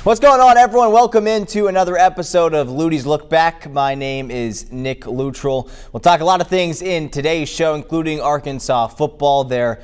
What's going on, everyone? Welcome into another episode of Lutties-lookback. My name is Nick Luttrell. We'll talk a lot of things in today's show, including Arkansas football, their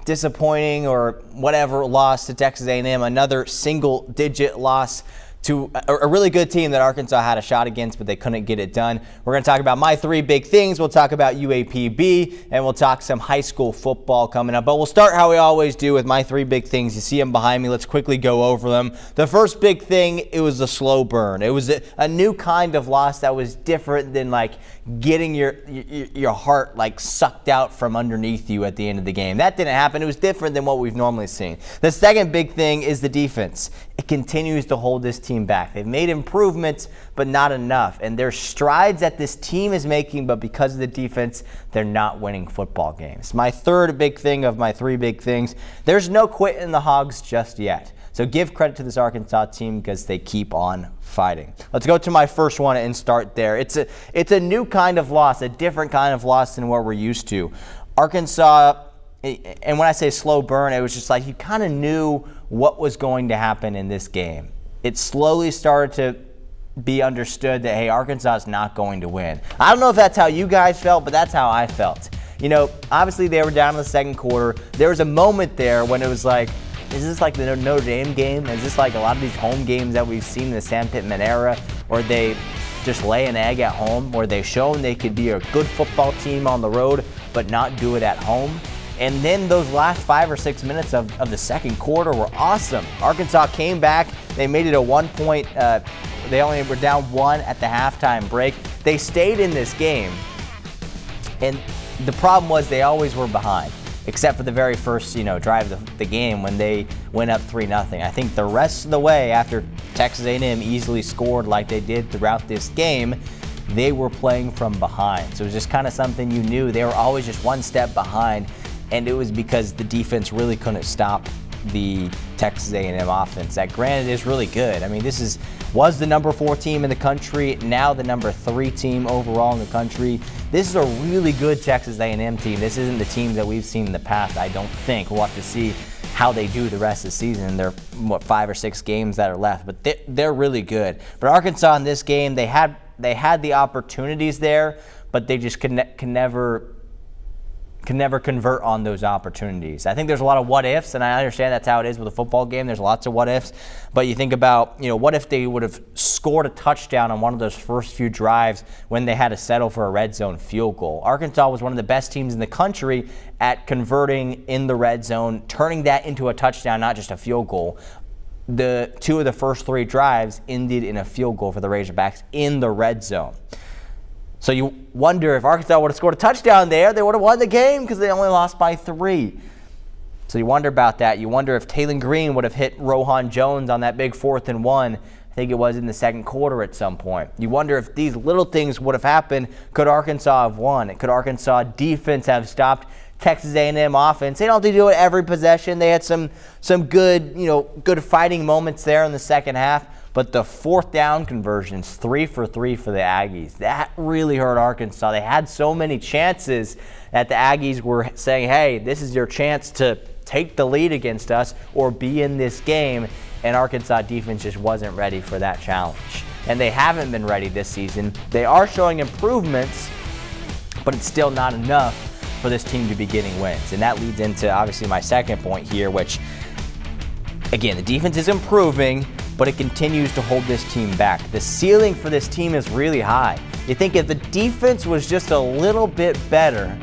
disappointing or whatever loss to Texas A&M, another single-digit loss to a really good team that Arkansas had a shot against, but they couldn't get it done. We're going to talk about my three big things. We'll talk about UAPB, and we'll talk some high school football coming up. But we'll start how we always do with my three big things. You see them behind me. Let's quickly go over them. The first big thing, it was a slow burn. It was a new kind of loss that was different than like getting your heart like sucked out from underneath you at the end of the game. That didn't happen. It was different than what we've normally seen. The second big thing is the defense. It continues to hold this team back. They've made improvements, but not enough. And there's strides that this team is making, but because of the defense, they're not winning football games. My third big thing of my three big things, there's no quit in the Hogs just yet. So give credit to this Arkansas team because they keep on fighting. Let's go to my first one and start there. It's a new kind of loss, a different kind of loss than what we're used to. Arkansas, and when I say slow burn, it was just like you kind of knew what was going to happen in this game. It slowly started to be understood that, hey, Arkansas is not going to win. I don't know if that's how you guys felt, but that's how I felt. You know, obviously they were down in the second quarter. There was a moment there when it was like, is this like the Notre Dame game? Is this like a lot of these home games that we've seen in the Sam Pittman era, where they just lay an egg at home, where they've shown they could be a good football team on the road but not do it at home? And then those last 5 or 6 minutes of the second quarter were awesome. Arkansas came back. They made it a 1 point. They only were down 1 at the halftime break. They stayed in this game. And the problem was they always were behind, except for the very first drive of the game when they went up 3-0. I think the rest of the way, after Texas A&M easily scored like they did throughout this game, they were playing from behind. So it was just kind of something you knew. They were always just one step behind. And it was because the defense really couldn't stop the Texas A&M offense. That, granted, is really good. I mean, this was the number 4 team in the country, now the number 3 team overall in the country. This is a really good Texas A&M team. This isn't the team that we've seen in the past, I don't think. We'll have to see how they do the rest of the season. There are, 5 or 6 games that are left, but they're really good. But Arkansas in this game, they had the opportunities there, but they just can never convert on those opportunities. I think there's a lot of what ifs, and I understand that's how it is with a football game. There's lots of what ifs, but you think about, what if they would have scored a touchdown on one of those first few drives when they had to settle for a red zone field goal. Arkansas was one of the best teams in the country at converting in the red zone, turning that into a touchdown, not just a field goal. The 2 of the first 3 drives ended in a field goal for the Razorbacks in the red zone. So you wonder if Arkansas would have scored a touchdown there, they would have won the game because they only lost by 3. So you wonder about that. You wonder if Taylon Green would have hit Rohan Jones on that big 4th and 1. I think it was in the second quarter at some point. You wonder if these little things would have happened. Could Arkansas have won? Could Arkansas defense have stopped Texas A&M offense? They don't have to do it every possession. They had some good, good fighting moments there in the second half. But the 4th down conversions, 3 for 3 for the Aggies, that really hurt Arkansas. They had so many chances that the Aggies were saying, hey, this is your chance to take the lead against us or be in this game. And Arkansas defense just wasn't ready for that challenge. And they haven't been ready this season. They are showing improvements, but it's still not enough for this team to be getting wins. And that leads into, obviously, my second point here, which, again, the defense is improving, but it continues to hold this team back. The ceiling for this team is really high. You think if the defense was just a little bit better,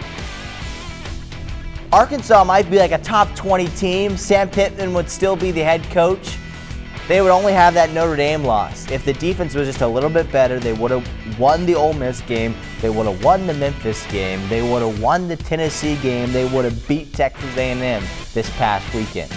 Arkansas might be like a top 20 team. Sam Pittman would still be the head coach. They would only have that Notre Dame loss. If the defense was just a little bit better, they would have won the Ole Miss game. They would have won the Memphis game. They would have won the Tennessee game. They would have beat Texas A&M this past weekend.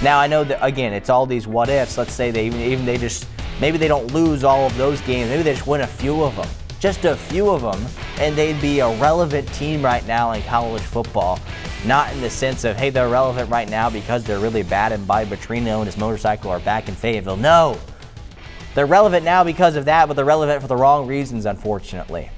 Now, I know that, again, it's all these what ifs. Let's say maybe they don't lose all of those games. Maybe they just win a few of them. Just a few of them, and they'd be a relevant team right now in college football. Not in the sense of, hey, they're relevant right now because they're really bad and Bobby Petrino and his motorcycle are back in Fayetteville. No. They're relevant now because of that, but they're relevant for the wrong reasons, unfortunately.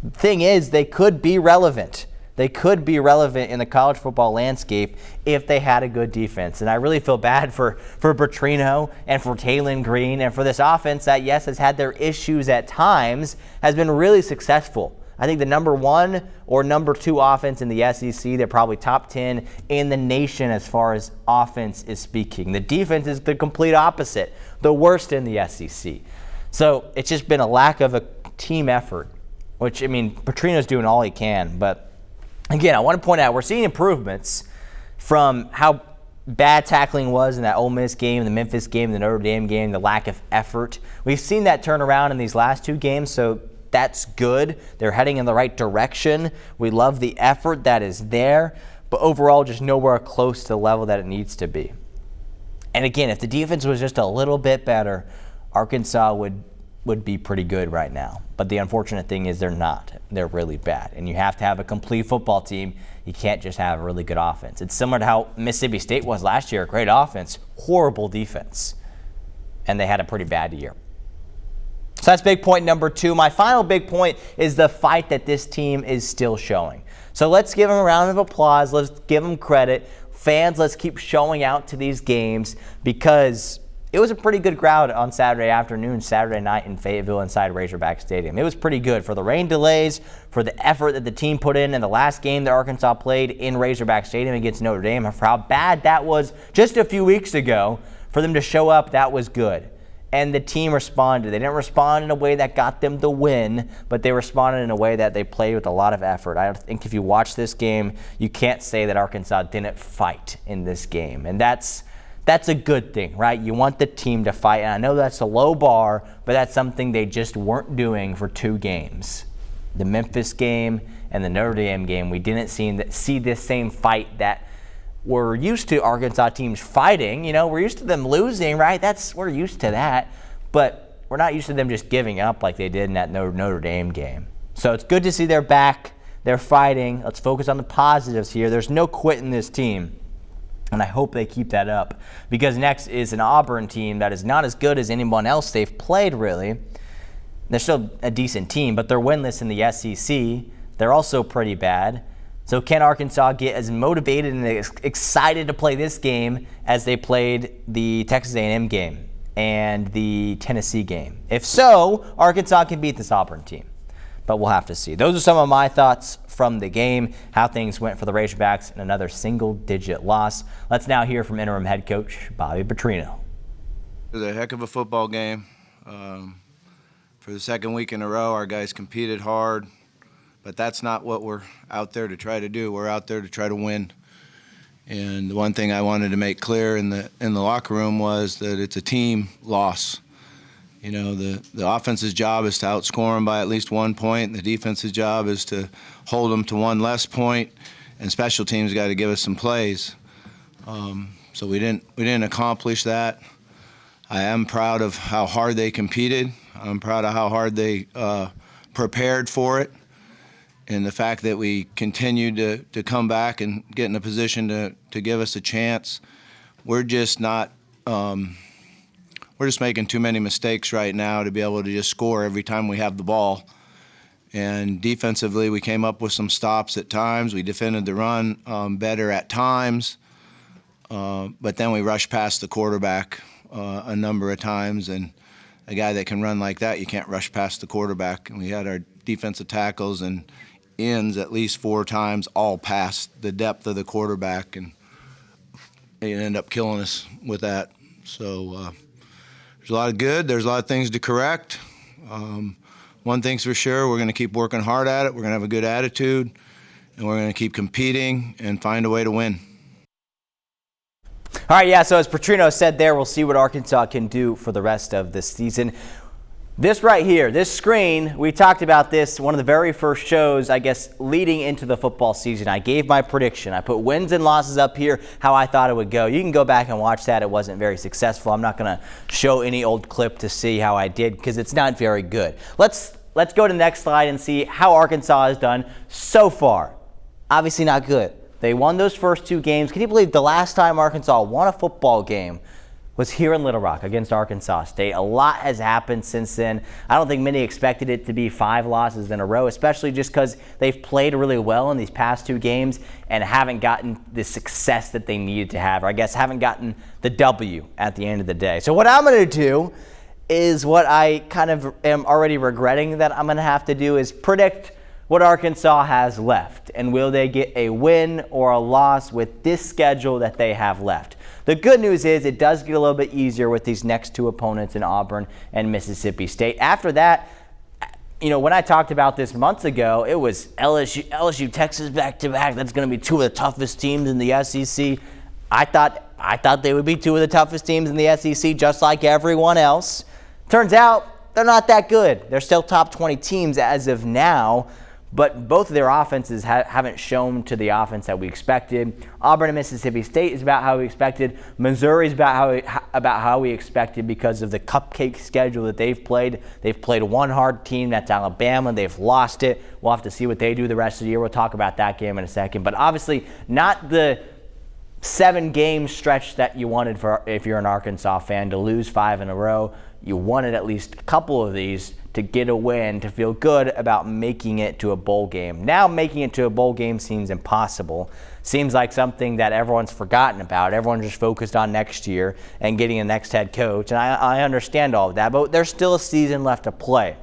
The thing is, they could be relevant. they could be relevant in the college football landscape if they had a good defense. And I really feel bad for Petrino and for Taylen Green and for this offense that, yes, has had their issues at times, has been really successful. I think the number 1 or number 2 offense in the SEC, they're probably top 10 in the nation as far as offense is speaking. The defense is the complete opposite, the worst in the SEC. So it's just been a lack of a team effort, which, I mean, Petrino's doing all he can. But again, I want to point out we're seeing improvements from how bad tackling was in that Ole Miss game, the Memphis game, the Notre Dame game, the lack of effort. We've seen that turn around in these last 2 games, so that's good. They're heading in the right direction. We love the effort that is there, but overall just nowhere close to the level that it needs to be. And again, if the defense was just a little bit better, Arkansas would be pretty good right now. But the unfortunate thing is they're not. They're really bad. And you have to have a complete football team. You can't just have a really good offense. It's similar to how Mississippi State was last year. Great offense, horrible defense. And they had a pretty bad year. So that's big point number 2. My final big point is the fight that this team is still showing. So let's give them a round of applause. Let's give them credit. Fans, let's keep showing out to these games because it was a pretty good crowd on Saturday afternoon, Saturday night in Fayetteville inside Razorback Stadium. It was pretty good for the rain delays, for the effort that the team put in the last game that Arkansas played in Razorback Stadium against Notre Dame, and for how bad that was just a few weeks ago. For them to show up, that was good. And the team responded. They didn't respond in a way that got them the win, but they responded in a way that they played with a lot of effort. I think if you watch this game, you can't say that Arkansas didn't fight in this game. And that's a good thing, right? You want the team to fight. And I know that's a low bar, but that's something they just weren't doing for 2 games. The Memphis game and the Notre Dame game, we didn't see this same fight that we're used to Arkansas teams fighting. You know, we're used to them losing, right? We're used to that. But we're not used to them just giving up like they did in that Notre Dame game. So it's good to see they're back. They're fighting. Let's focus on the positives here. There's no quitting this team. And I hope they keep that up because next is an Auburn team that is not as good as anyone else they've played, really. They're still a decent team, but they're winless in the SEC. They're also pretty bad. So can Arkansas get as motivated and excited to play this game as they played the Texas A&M game and the Tennessee game? If so, Arkansas can beat this Auburn team. But we'll have to see. Those are some of my thoughts from the game, how things went for the Razorbacks in another single-digit loss. Let's now hear from interim head coach Bobby Petrino. It was a heck of a football game. For the second week in a row, our guys competed hard. But that's not what we're out there to try to do. We're out there to try to win. And the one thing I wanted to make clear in the locker room was that it's a team loss. You know, the offense's job is to outscore them by at least 1 point. The defense's job is to hold them to 1 less point. And special teams got to give us some plays. So we didn't accomplish that. I am proud of how hard they competed. I'm proud of how hard they prepared for it. And the fact that we continued to come back and get in a position to give us a chance, we're just not we're just making too many mistakes right now to be able to just score every time we have the ball. And defensively, we came up with some stops at times. We defended the run better at times, but then we rushed past the quarterback a number of times. And a guy that can run like that, you can't rush past the quarterback. And we had our defensive tackles and ends at least 4 times, all past the depth of the quarterback, and they end up killing us with that. So there's a lot of good. There's a lot of things to correct. One thing's for sure, we're going to keep working hard at it. We're going to have a good attitude, and we're going to keep competing and find a way to win. All right, yeah, so as Petrino said there, we'll see what Arkansas can do for the rest of the season. This right here, this screen, we talked about this one of the very first shows, I guess, leading into the football season. I gave my prediction. I put wins and losses up here, how I thought it would go. You can go back and watch that. It wasn't very successful. I'm not going to show any old clip to see how I did because it's not very good. Let's go to the next slide and see how Arkansas has done so far. Obviously not good. They won those first 2 games. Can you believe the last time Arkansas won a football game was here in Little Rock against Arkansas State. A lot has happened since then. I don't think many expected it to be 5 losses in a row, especially just because they've played really well in these past 2 games and haven't gotten the success that they needed to have, or I guess haven't gotten the W at the end of the day. So what I'm going to do is what I kind of am already regretting that I'm going to have to do is predict what Arkansas has left, and will they get a win or a loss with this schedule that they have left. The good news is it does get a little bit easier with these next 2 opponents in Auburn and Mississippi State. After that, when I talked about this months ago, it was LSU, Texas back-to-back. That's going to be 2 of the toughest teams in the SEC. I thought they would be 2 of the toughest teams in the SEC, just like everyone else. Turns out they're not that good. They're still top 20 teams as of now, but both of their offenses haven't shown to the offense that we expected. Auburn and Mississippi State is about how we expected. Missouri is about how we expected because of the cupcake schedule that they've played. They've played one hard team, that's Alabama. They've lost it. We'll have to see what they do the rest of the year. We'll talk about that game in a second. But obviously not the 7-game stretch that you wanted for if you're an Arkansas fan, to lose 5 in a row. You wanted at least a couple of these to get a win, to feel good about making it to a bowl game. Now making it to a bowl game seems impossible. Seems like something that everyone's forgotten about. Everyone's just focused on next year and getting a next head coach. And I understand all of that, but there's still a season left to play.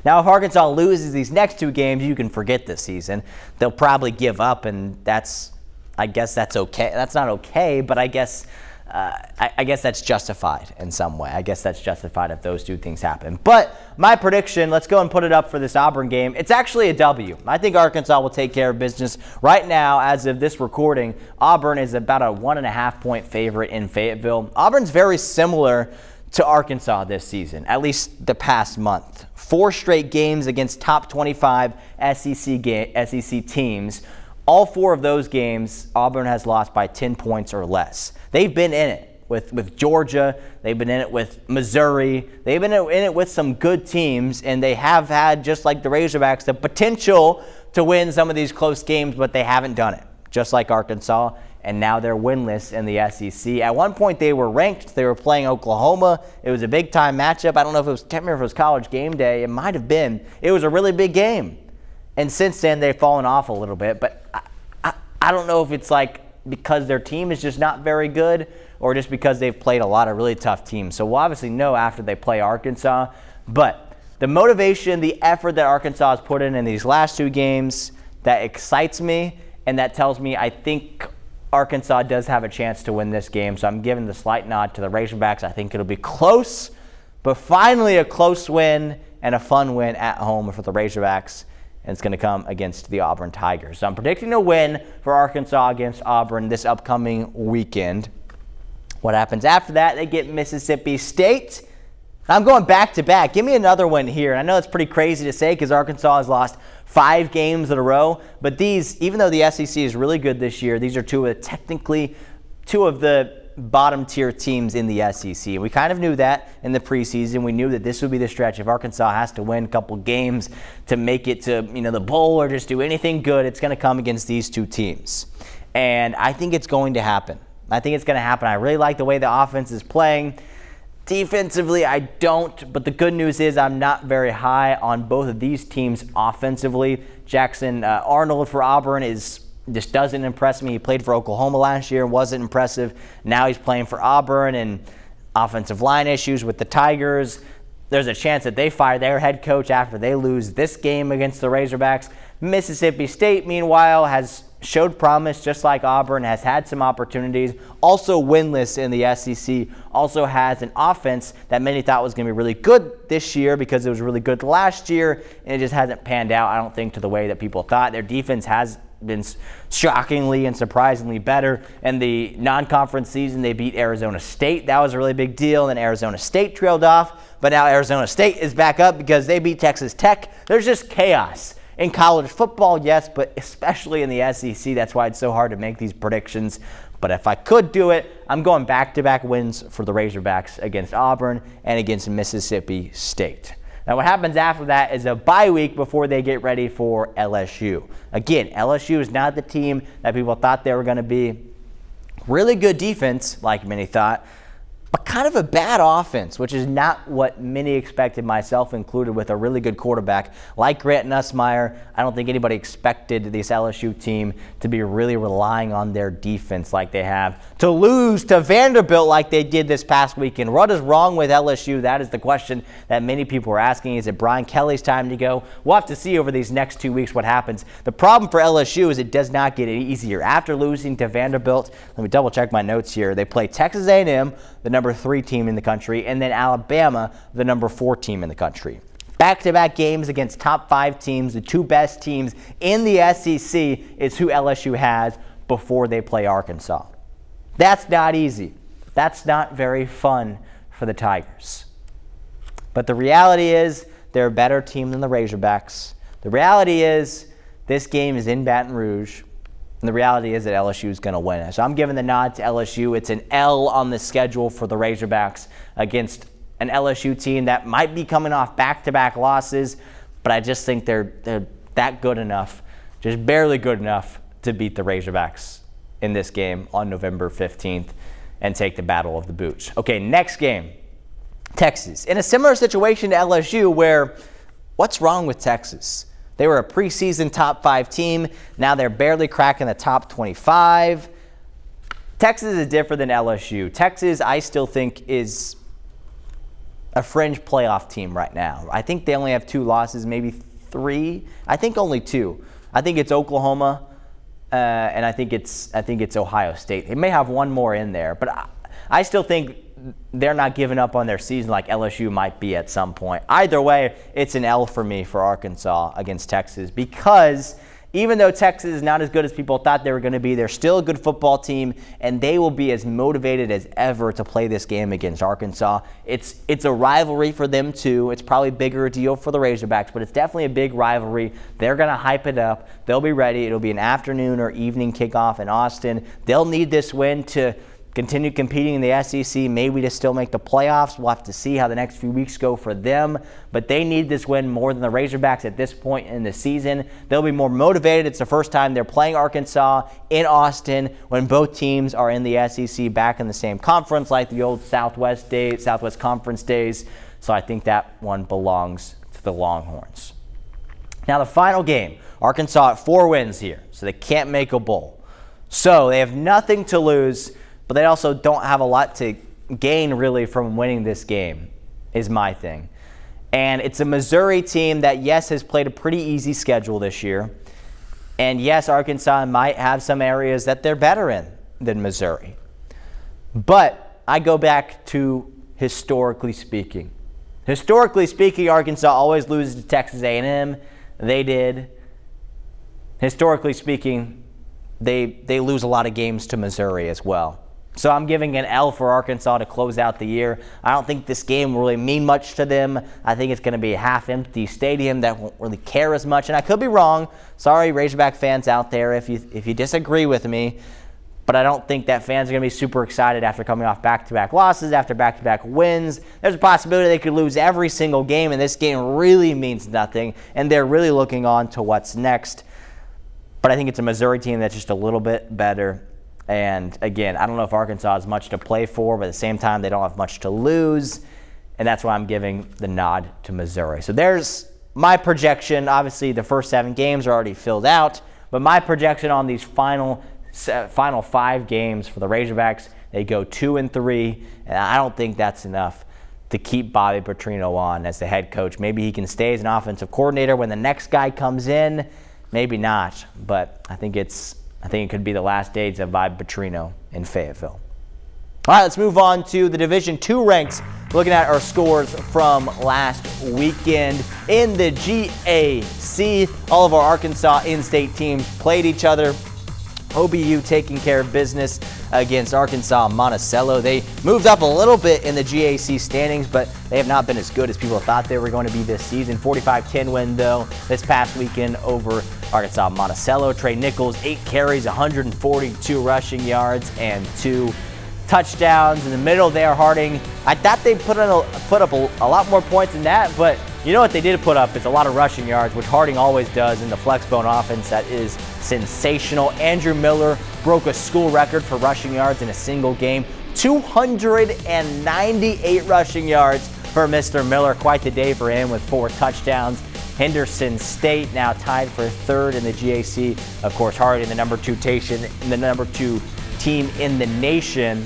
Now, if Arkansas loses these next 2 games, you can forget this season. They'll probably give up, and I guess that's okay. That's not okay, but I guess that's justified in some way. I guess that's justified if those 2 things happen. But my prediction, let's go and put it up for this Auburn game. It's actually a W. I think Arkansas will take care of business. Right now, as of this recording, Auburn is about a 1.5-point favorite in Fayetteville. Auburn's very similar to Arkansas this season, at least the past month. 4 straight games against top 25 SEC teams. All 4 of those games, Auburn has lost by 10 points or less. They've been in it with Georgia. They've been in it with Missouri. They've been in it with some good teams, and they have had, just like the Razorbacks, the potential to win some of these close games, but they haven't done it, just like Arkansas, and now they're winless in the SEC. At one point, they were ranked. They were playing Oklahoma. It was a big-time matchup. I don't know if can't remember if it was College Game Day. It might have been. It was a really big game. And since then, they've fallen off a little bit, but I don't know if it's like because their team is just not very good or just because they've played a lot of really tough teams. So we'll obviously know after they play Arkansas. But the motivation, the effort that Arkansas has put in these last 2 games, that excites me, and that tells me I think Arkansas does have a chance to win this game. So I'm giving the slight nod to the Razorbacks. I think it'll be close, but finally a close win and a fun win at home for the Razorbacks. And it's going to come against the Auburn Tigers. So I'm predicting a win for Arkansas against Auburn this upcoming weekend. What happens after that? They get Mississippi State. I'm going back-to-back. Give me another one here. And I know it's pretty crazy to say because Arkansas has lost 5 games in a row. But these, even though the SEC is really good this year, these are two of the bottom-tier teams in the SEC. We kind of knew that in the preseason. We knew that this would be the stretch. If Arkansas has to win a couple games to make it to the bowl or just do anything good, it's going to come against these 2 teams. And I think it's going to happen. I really like the way the offense is playing. Defensively, I don't. But the good news is I'm not very high on both of these teams offensively. Jackson Arnold for Auburn just doesn't impress me. He played for Oklahoma last year and wasn't impressive. Now he's playing for Auburn, and offensive line issues with the Tigers. There's a chance that they fire their head coach after they lose this game against the Razorbacks. Mississippi State, meanwhile, has showed promise just like Auburn, has had some opportunities. Also winless in the SEC. Also has an offense that many thought was going to be really good this year because it was really good last year, and it just hasn't panned out, I don't think, to the way that people thought. Their defense has been shockingly and surprisingly better. In the non-conference season, they beat Arizona State. That was a really big deal. And then Arizona State trailed off. But now Arizona State is back up because they beat Texas Tech. There's just chaos in college football, yes, but especially in the SEC. That's why it's so hard to make these predictions. But if I could do it, I'm going back-to-back wins for the Razorbacks against Auburn and against Mississippi State. Now, what happens after that is a bye week before they get ready for LSU. Again, LSU is not the team that people thought they were going to be. Really good defense, like many thought. but kind of a bad offense, which is not what many expected, myself included, with a really good quarterback like Grant Nussmeier. I don't think anybody expected this LSU team to be really relying on their defense like they have, to lose to Vanderbilt like they did this past weekend. What is wrong with LSU? That is the question that many people are asking. Is it Brian Kelly's time to go? We'll have to see over these next 2 weeks what happens. The problem for LSU is it does not get any easier. After losing to Vanderbilt, let me double check my notes here. They play Texas A&M, the number 3 team in the country, and then Alabama, the number 4 team in the country. Back-to-back games against top 5 teams, the 2 best teams in the SEC is who LSU has before they play Arkansas. That's not easy. That's not very fun for the Tigers. But the reality is they're a better team than the Razorbacks. The reality is this game is in Baton Rouge. And the reality is that LSU is going to win it. So I'm giving the nod to LSU. It's an L on the schedule for the Razorbacks against an LSU team that might be coming off back-to-back losses, but I just think they're that good enough, just barely good enough to beat the Razorbacks in this game on November 15th and take the Battle of the Boots. Okay, next game, Texas. In a similar situation to LSU where what's wrong with Texas? They were a preseason top 5 team. Now they're barely cracking the top 25. Texas is different than LSU. Texas, I still think, is a fringe playoff team right now. I think they only have 2 losses, maybe 3. I think only 2. I think it's Oklahoma, and I think it's Ohio State. They may have one more in there, but I still think they're not giving up on their season like LSU might be at some point. Either way, it's an L for me for Arkansas against Texas, because even though Texas is not as good as people thought they were going to be, they're still a good football team, and they will be as motivated as ever to play this game against Arkansas. It's a rivalry for them too. It's probably a bigger deal for the Razorbacks, but it's definitely a big rivalry. They're going to hype it up. They'll be ready. It'll be an afternoon or evening kickoff in Austin. They'll need this win to continue competing in the SEC, maybe to still make the playoffs. We'll have to see how the next few weeks go for them. But they need this win more than the Razorbacks at this point in the season. They'll be more motivated. It's the first time they're playing Arkansas in Austin when both teams are in the SEC back in the same conference like the old Southwest Conference days. So I think that one belongs to the Longhorns. Now the final game, Arkansas at 4 wins here, so they can't make a bowl. So they have nothing to lose, but they also don't have a lot to gain really from winning this game, is my thing. And it's a Missouri team that, yes, has played a pretty easy schedule this year. And yes, Arkansas might have some areas that they're better in than Missouri. But I go back to historically speaking. Historically speaking, Arkansas always loses to Texas A&M. They did. Historically speaking, they lose a lot of games to Missouri as well. So I'm giving an L for Arkansas to close out the year. I don't think this game will really mean much to them. I think it's going to be a half-empty stadium that won't really care as much. And I could be wrong. Sorry, Razorback fans out there if you disagree with me. But I don't think that fans are going to be super excited after coming off back-to-back losses, after back-to-back wins. There's a possibility they could lose every single game, and this game really means nothing. And they're really looking on to what's next. But I think it's a Missouri team that's just a little bit better. And again, I don't know if Arkansas has much to play for, but at the same time, they don't have much to lose. And that's why I'm giving the nod to Missouri. So there's my projection. Obviously, the first 7 games are already filled out. But my projection on these final 5 games for the Razorbacks, they go 2-3. And I don't think that's enough to keep Bobby Petrino on as the head coach. Maybe he can stay as an offensive coordinator when the next guy comes in. Maybe not. But I think it could be the last days of Bobby Petrino in Fayetteville. All right, let's move on to the Division II ranks. Looking at our scores from last weekend in the GAC. All of our Arkansas in-state teams played each other. OBU taking care of business against Arkansas Monticello. They moved up a little bit in the GAC standings, but they have not been as good as people thought they were going to be this season. 45-10 win, though, this past weekend over Arkansas Monticello. Trey Nichols, 8 carries, 142 rushing yards, and 2 touchdowns. In the middle there, Harding, I thought they put up a lot more points than that, but you know what they did put up is a lot of rushing yards, which Harding always does in the flexbone offense. That is sensational. Andrew Miller broke a school record for rushing yards in a single game, 298 rushing yards for Mr. Miller. Quite the day for him with 4 touchdowns. Henderson State now tied for 3rd in the GAC. Of course, Harding, the number 2 team in the nation,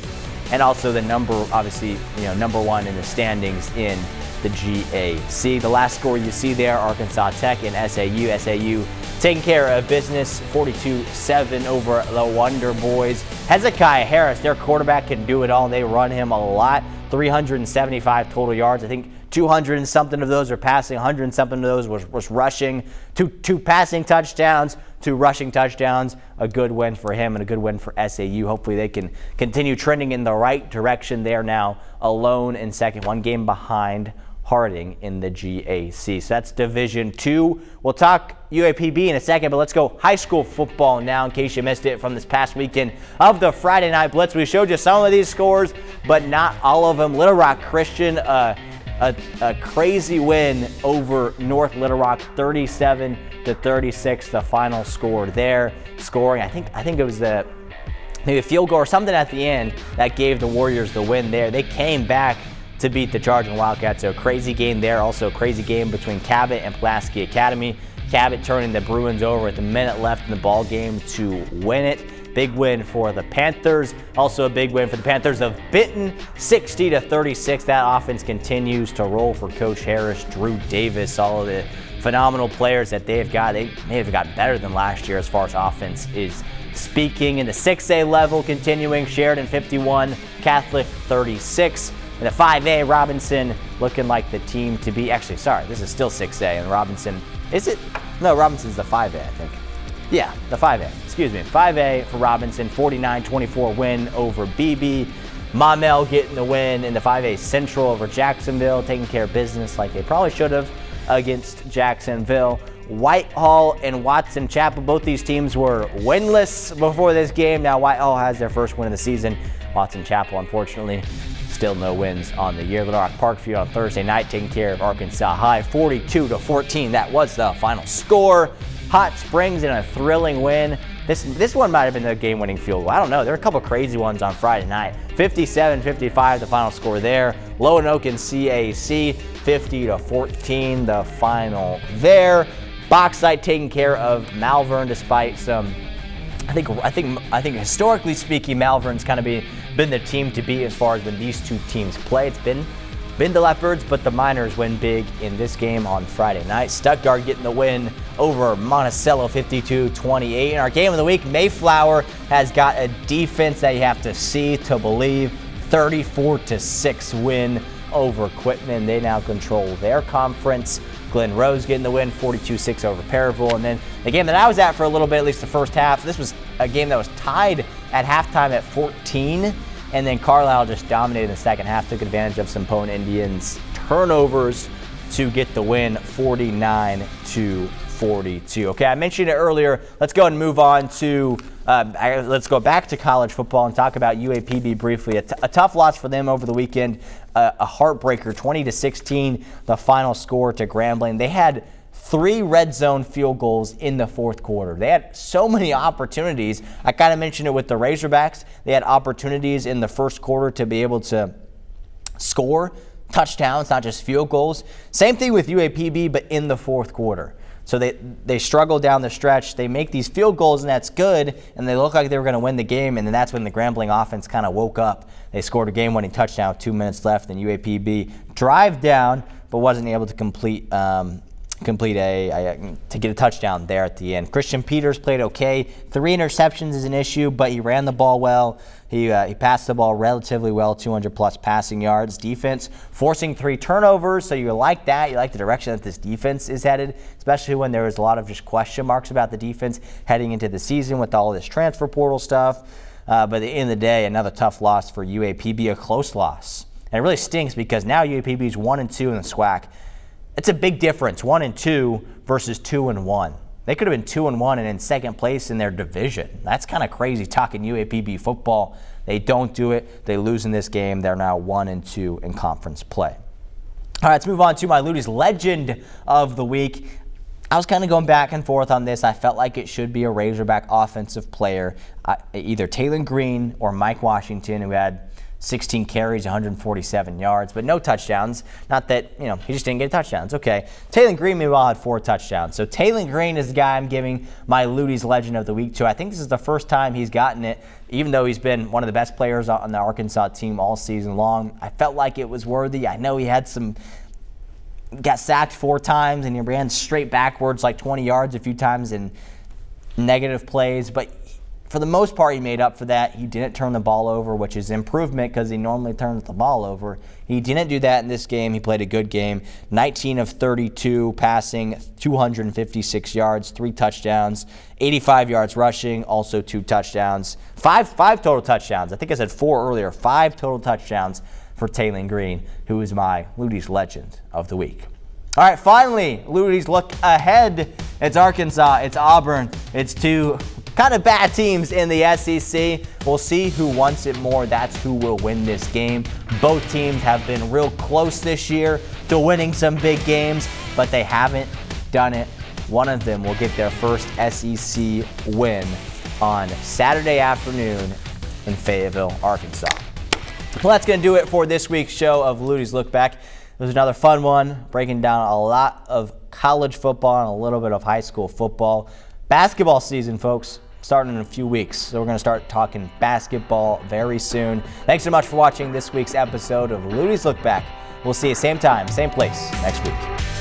and also the number 1 in the standings in the GAC. The last score you see there, Arkansas Tech and SAU. SAU taking care of business, 42-7 over the Wonder Boys. Hezekiah Harris, their quarterback, can do it all. They run him a lot. 375 total yards. I think 200 and something of those are passing, 100 and something of those was rushing. Two passing touchdowns, 2 rushing touchdowns. A good win for him and a good win for SAU. Hopefully they can continue trending in the right direction. They are now alone in second, 1 game behind Harding in the GAC. So that's Division II. We'll talk UAPB in a second, but let's go high school football now in case you missed it from this past weekend of the Friday Night Blitz. We showed you some of these scores, but not all of them. Little Rock Christian, a crazy win over North Little Rock, 37-36, the final score there. Scoring, I think it was maybe a field goal or something at the end that gave the Warriors the win there. They came back to beat the Charging Wildcats. So a crazy game there. Also a crazy game between Cabot and Pulaski Academy. Cabot turning the Bruins over with a minute left in the ball game to win it. Big win for the Panthers. Also a big win for the Panthers of Benton, 60-36. That offense continues to roll for Coach Harris, Drew Davis, all of the phenomenal players that they've got. They may have gotten better than last year as far as offense is speaking. In the 6A level, continuing, Sheridan 51, Catholic 36. In the 5A, Robinson looking like the team to be. Actually, sorry, this is still 6A, and Robinson, is it? No, Robinson's the 5A, I think. Yeah, the 5A, excuse me. 5A for Robinson, 49-24 win over BB. Maumelle getting the win in the 5A Central over Jacksonville, taking care of business like they probably should have against Jacksonville. Whitehall and Watson Chapel, both these teams were winless before this game. Now Whitehall has their first win of the season. Watson Chapel, unfortunately, still no wins on the year. Little Rock Parkview on Thursday night taking care of Arkansas High, 42-14. That was the final score. Hot Springs in a thrilling win. This one might have been the game-winning field goal. I don't know. There were a couple crazy ones on Friday night. 57-55, the final score there. Lonoke and CAC, 50-14, the final there. Bauxite taking care of Malvern despite some. I think historically speaking, Malvern's kind of been the team to beat as far as when these two teams play. It's been the Leopards, but the Miners win big in this game on Friday night. Stuttgart getting the win over Monticello, 52-28. In our game of the week, Mayflower has got a defense that you have to see to believe. 34-6 win over Quitman. They now control their conference. Glen Rose getting the win, 42-6 over Perryville. And then the game that I was at for a little bit, at least the first half, this was a game that was tied at halftime at 14. And then Carlisle just dominated in the second half, took advantage of some Pone Indians turnovers to get the win, 49-42. Okay, I mentioned it earlier. Let's go and move on to, let's go back to college football and talk about UAPB briefly. A tough loss for them over the weekend, a heartbreaker, 20-16, the final score to Grambling. They had 3 red zone field goals in the fourth quarter. They had so many opportunities. I kind of mentioned it with the Razorbacks. They had opportunities in the first quarter to be able to score touchdowns, not just field goals. Same thing with UAPB, but in the fourth quarter. So they struggle down the stretch. They make these field goals, and that's good, and they look like they were going to win the game, and then that's when the Grambling offense kind of woke up. They scored a game-winning touchdown with 2 minutes left, and UAPB drive down, but wasn't able to complete to get a touchdown there at the end. Christian Peters played okay. 3 interceptions is an issue, but he ran the ball well. He passed the ball relatively well, 200-plus passing yards. Defense forcing 3 turnovers, so you like that. You like the direction that this defense is headed, especially when there was a lot of just question marks about the defense heading into the season with all this transfer portal stuff. But at the end of the day, another tough loss for UAPB, a close loss. And it really stinks because now UAPB is 1-2 in the SWAC. It's a big difference, 1-2 versus 2-1. They could have been 2-1 and in second place in their division. That's kind of crazy talking UAPB football. They don't do it. They lose in this game. They're now 1-2 in conference play. All right, let's move on to my Lutties Legend of the Week. I was kind of going back and forth on this. I felt like it should be a Razorback offensive player, either Taylor Green or Mike Washington, who had 16 carries, 147 yards, but no touchdowns. Not that, he just didn't get a touchdown. It's okay. Taylon Green, meanwhile, had 4 touchdowns. So Taylon Green is the guy I'm giving my Lutties Legend of the Week to. I think this is the first time he's gotten it, even though he's been one of the best players on the Arkansas team all season long. I felt like it was worthy. I know he had got sacked 4 times, and he ran straight backwards like 20 yards a few times in negative plays, but for the most part, he made up for that. He didn't turn the ball over, which is improvement because he normally turns the ball over. He didn't do that in this game. He played a good game. 19 of 32 passing, 256 yards, 3 touchdowns, 85 yards rushing, also 2 touchdowns. Five total touchdowns. I think I said 4 earlier. 5 total touchdowns for Taylon Green, who is my Lutties Legend of the Week. All right, finally, Lutties look ahead. It's Arkansas, it's Auburn, it's 2 kind of bad teams in the SEC. We'll see who wants it more. That's who will win this game. Both teams have been real close this year to winning some big games, but they haven't done it. One of them will get their first SEC win on Saturday afternoon in Fayetteville, Arkansas. Well, that's going to do it for this week's show of Lutties Look Back. It was another fun one, breaking down a lot of college football and a little bit of high school football. Basketball season, folks, starting in a few weeks. So we're going to start talking basketball very soon. Thanks so much for watching this week's episode of Lutties Look Back. We'll see you same time, same place next week.